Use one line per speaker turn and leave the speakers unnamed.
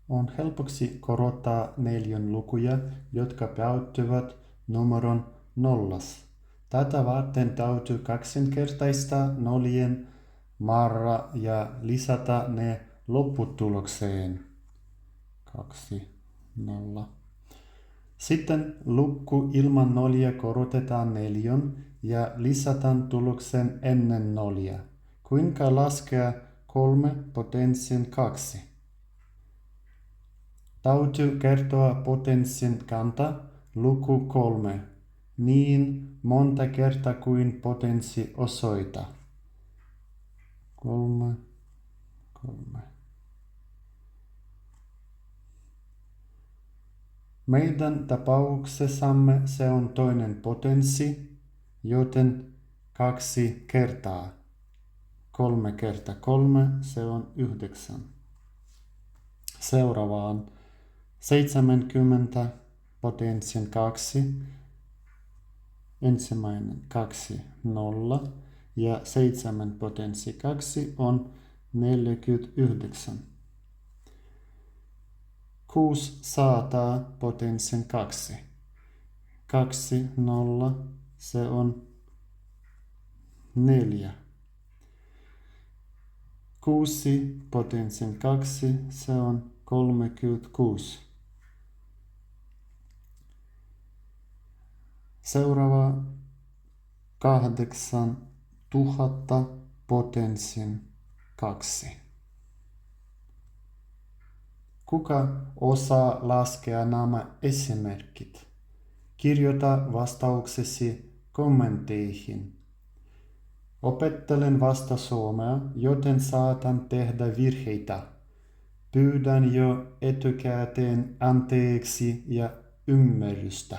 On helpoksi korottaa neliön lukuja, jotka päättyvät numeron nollas. Tätä varten täytyy kaksinkertaistaa nollien määrä ja lisätä ne lopputulokseen. 2, 0. Sitten luku ilman nollia korotetaan neliön ja lisätään tuloksen ennen nollia. Kuinka laskea 3 potenssin 2? Täytyy kertoa potenssin kanta, luku 3, niin monta kertaa kuin potenssi osoittaa. 3, 3. Meidän tapauksessamme se on toinen potenssi, joten 2 kertaa. 3 kertaa 3, se on 9. Seuraavaan 70 potenssin 2. Ensimmäinen 2, 0 ja 7 potenssi 2 on 49. 600 potenssin 2. 2, 0, se on 4. 6 potenssin 2, se on 36. Seuraava 8000 potenssin 2. Kuka osaa laskea nämä esimerkit? Kirjoita vastauksesi kommentteihin. Opettelen vasta suomea, joten saatan tehdä virheitä. Pyydän jo etukäteen anteeksi ja ymmärrystä.